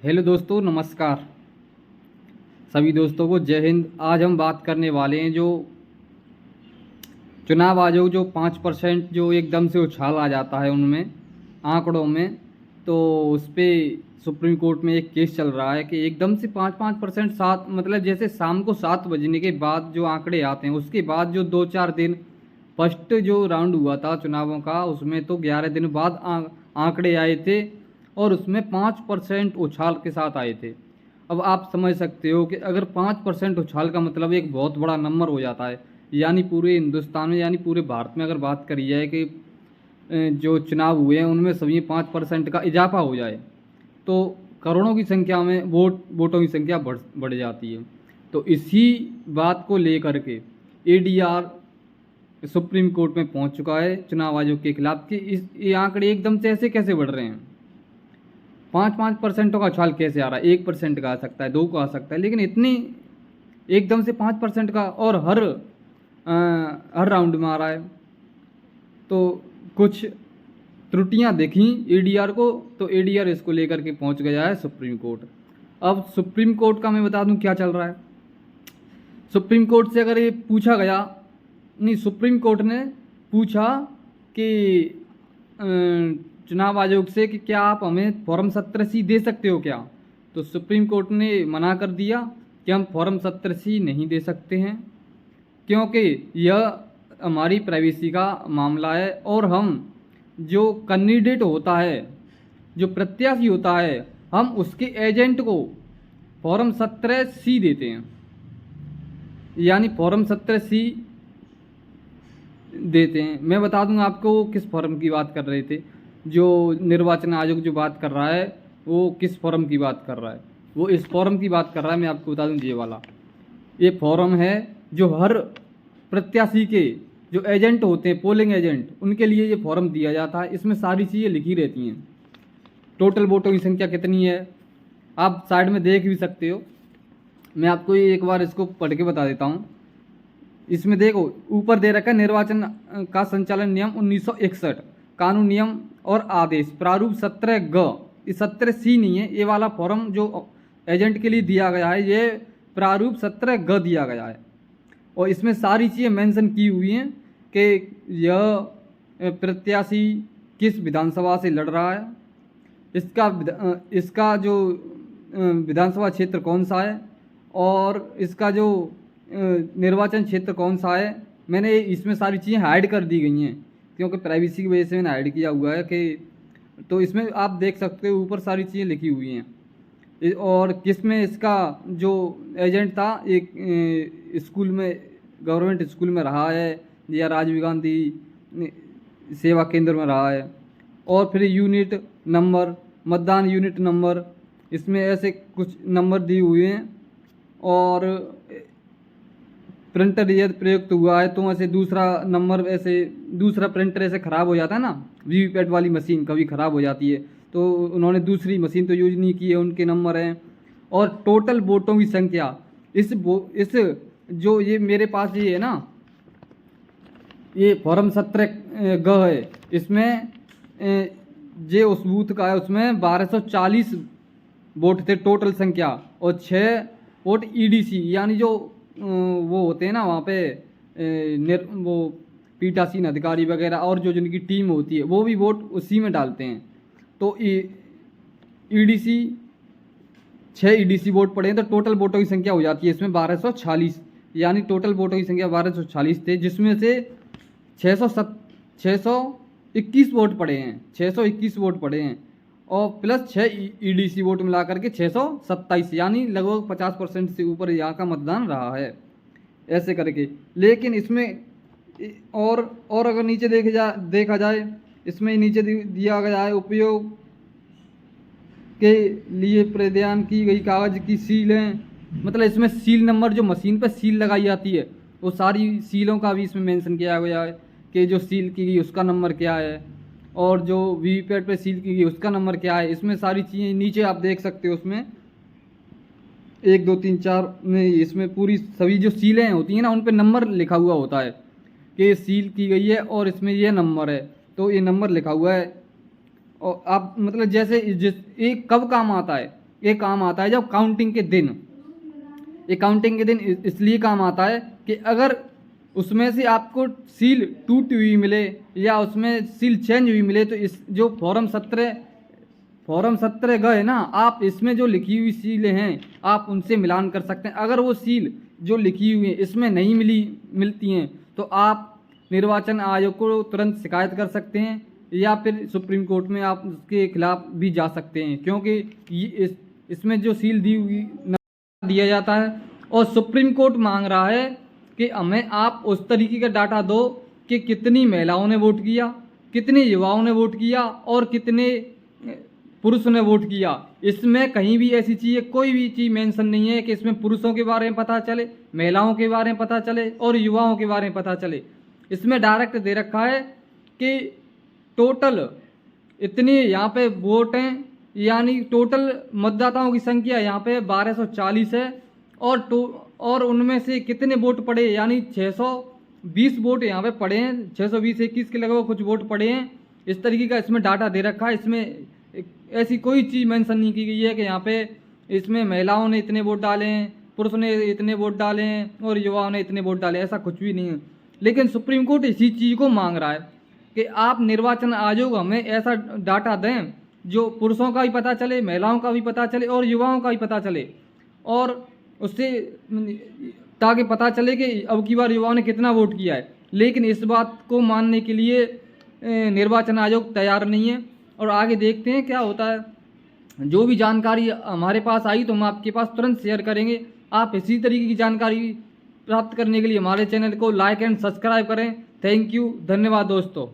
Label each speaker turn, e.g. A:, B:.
A: Hello दोस्तों, नमस्कार। सभी दोस्तों को जय हिंद। आज हम बात करने वाले हैं जो चुनाव आयोग जो 5% जो एकदम से उछाल आ जाता है उनमें आंकड़ों में, तो उस पर सुप्रीम कोर्ट में एक केस चल रहा है कि एकदम से 5-5% सात मतलब जैसे शाम को 7 बजने के बाद जो आंकड़े आते हैं उसके बाद जो 2-4 दिन फर्स्ट जो राउंड हुआ था चुनावों का उसमें तो 11 दिन बाद आंकड़े आए थे और उसमें 5% उछाल के साथ आए थे। अब आप समझ सकते हो कि अगर 5% उछाल का मतलब एक बहुत बड़ा नंबर हो जाता है, यानी पूरे हिंदुस्तान में यानी पूरे भारत में अगर बात करी जाए कि जो चुनाव हुए हैं उनमें सभी 5% का इजाफा हो जाए तो करोड़ों की संख्या में वोटों की संख्या बढ़ जाती है। तो इसी बात को लेकर के एडीआर सुप्रीम कोर्ट में पहुंच चुका है चुनाव आयोग के खिलाफ कि ये आंकड़े एकदम से ऐसे कैसे बढ़ रहे हैं। 5% का उछाल कैसे आ रहा है? 1% का आ सकता है, 2 का आ सकता है, लेकिन इतनी एकदम से 5% का और हर राउंड में आ रहा है। तो कुछ त्रुटियां देखी एडीआर को, तो एडीआर इसको लेकर के पहुंच गया है सुप्रीम कोर्ट। अब सुप्रीम कोर्ट का मैं बता दूं क्या चल रहा है। सुप्रीम कोर्ट से अगर ये पूछा गया, नहीं, सुप्रीम कोर्ट ने पूछा कि चुनाव आयोग से कि क्या आप हमें फॉर्म 17C दे सकते हो क्या, तो सुप्रीम कोर्ट ने मना कर दिया कि हम फॉर्म 17C नहीं दे सकते हैं क्योंकि यह हमारी प्राइवेसी का मामला है और हम जो कैंडिडेट होता है, जो प्रत्याशी होता है, हम उसके एजेंट को फॉर्म 17C देते हैं, यानी फॉर्म 17C देते हैं। मैं बता दूं आपको किस फॉर्म की बात कर रहे थे। जो निर्वाचन आयोग जो बात कर रहा है वो किस फॉर्म की बात कर रहा है, वो इस फॉर्म की बात कर रहा है। मैं आपको बता दूं ये वाला ये फॉर्म है जो हर प्रत्याशी के जो एजेंट होते हैं, पोलिंग एजेंट, उनके लिए ये फॉर्म दिया जाता है। इसमें सारी चीज़ें लिखी रहती हैं। टोटल वोटों की संख्या कितनी है आप साइड में देख भी सकते हो। मैं आपको ये एक बार इसको पढ़ के बता देता हूँ। इसमें देखो ऊपर दे रखा है निर्वाचन का संचालन नियम 1961, कानून नियम और आदेश प्रारूप 17G। ये 17C नहीं है, ये वाला फॉर्म जो एजेंट के लिए दिया गया है ये प्रारूप 17G दिया गया है और इसमें सारी चीज़ें मेंशन की हुई हैं कि यह प्रत्याशी किस विधानसभा से लड़ रहा है, इसका जो विधानसभा क्षेत्र कौन सा है और इसका जो निर्वाचन क्षेत्र कौन सा है। मैंने इसमें सारी चीज़ें हाइड कर दी गई हैं क्योंकि प्राइवेसी की वजह से मैंने हाइड किया हुआ है कि, तो इसमें आप देख सकते हो ऊपर सारी चीज़ें लिखी हुई हैं। और किसमें इसका जो एजेंट था एक स्कूल में, गवर्नमेंट स्कूल में रहा है या राजीव गांधी सेवा केंद्र में रहा है। और फिर यूनिट नंबर, मतदान यूनिट नंबर, इसमें ऐसे कुछ नंबर दिए हुए हैं। और प्रिंटर यदि प्रयुक्त हुआ है तो ऐसे दूसरा नंबर, ऐसे दूसरा प्रिंटर ऐसे ख़राब हो जाता है ना, वीवीपैट वाली मशीन कभी ख़राब हो जाती है तो उन्होंने दूसरी मशीन तो यूज नहीं की है, उनके नंबर हैं। और टोटल वोटों की संख्या इस जो ये मेरे पास ये है ना, ये फॉर्म 17G है, इसमें जो उस बूथ का है उसमें 1240 वोट थे टोटल संख्या और 6 वोट ईडीसी यानी जो वो होते हैं ना वहाँ पे वो पीठासीन अधिकारी वगैरह और जो जिनकी टीम होती है वो भी वोट उसी में डालते हैं। तो ईडीसी 6 ईडीसी वोट पड़े हैं तो टोटल वोटों की संख्या हो जाती है इसमें 1240, यानी टोटल वोटों की संख्या 1240 थे जिसमें से 621 वोट पड़े हैं, 621 वोट पड़े हैं और प्लस 6 ईडीसी वोट मिला करके 627, यानी लगभग 50% से ऊपर यहाँ का मतदान रहा है ऐसे करके। लेकिन इसमें और अगर नीचे देखा जाए इसमें नीचे दिया गया है उपयोग के लिए प्रदान की गई कागज की सीलें, मतलब इसमें सील नंबर जो मशीन पर सील लगाई जाती है वो सारी सीलों का भी इसमें मेंशन किया गया है कि जो सील की गई उसका नंबर क्या है और जो वीवीपैट पे सील की गई उसका नंबर क्या है। इसमें सारी चीज़ें नीचे आप देख सकते हो, उसमें 1 2 3 4 में इसमें पूरी सभी जो सीलें होती हैं ना उन पे नंबर लिखा हुआ होता है कि सील की गई है और इसमें ये नंबर है, तो ये नंबर लिखा हुआ है। और आप मतलब जैसे जिस एक कब काम आता है ये काम आता है जब काउंटिंग के दिन। ये काउंटिंग के दिन इसलिए काम आता है कि अगर उसमें से आपको सील टूटी हुई मिले या उसमें सील चेंज हुई मिले, तो इस जो फॉर्म 17 गए ना, आप इसमें जो लिखी हुई सीलें हैं आप उनसे मिलान कर सकते हैं। अगर वो सील जो लिखी हुई है इसमें नहीं मिलती हैं तो आप निर्वाचन आयोग को तुरंत शिकायत कर सकते हैं या फिर सुप्रीम कोर्ट में आप उसके खिलाफ भी जा सकते हैं, क्योंकि इसमें जो सील दी हुई दिया जाता है। और सुप्रीम कोर्ट मांग रहा है कि हमें आप उस तरीके का डाटा दो कि कितनी महिलाओं ने वोट किया, कितने युवाओं ने वोट किया और कितने पुरुष ने वोट किया। इसमें कहीं भी ऐसी चीज़, कोई भी चीज़ मेंशन नहीं है कि इसमें पुरुषों के बारे में पता चले, महिलाओं के बारे में पता चले और युवाओं के बारे में पता चले। इसमें डायरेक्ट दे रखा है कि टोटल इतने यहाँ पे वोट हैं, यानी टोटल मतदाताओं की संख्या यहाँ पे 1240 है और उनमें से कितने वोट पड़े, यानी 620 वोट यहाँ पे पड़े हैं, 620-21 के लगभग कुछ वोट पड़े हैं। इस तरीके का इसमें डाटा दे रखा है। इसमें ऐसी कोई चीज़ मेंशन नहीं की गई है कि यहाँ पे इसमें महिलाओं ने इतने वोट डाले हैं, पुरुष ने इतने वोट डाले हैं और युवाओं ने इतने वोट डाले, ऐसा कुछ भी नहीं है। लेकिन सुप्रीम कोर्ट इसी चीज़ को मांग रहा है कि आप निर्वाचन आयोग हमें ऐसा डाटा दें जो पुरुषों का भी पता चले, महिलाओं का भी पता चले और युवाओं का भी पता चले, और उससे ताकि पता चले कि अब की बार युवाओं ने कितना वोट किया है। लेकिन इस बात को मानने के लिए निर्वाचन आयोग तैयार नहीं है। और आगे देखते हैं क्या होता है। जो भी जानकारी हमारे पास आई तो हम आपके पास तुरंत शेयर करेंगे। आप इसी तरीके की जानकारी प्राप्त करने के लिए हमारे चैनल को लाइक एंड सब्सक्राइब करें। थैंक यू, धन्यवाद दोस्तों।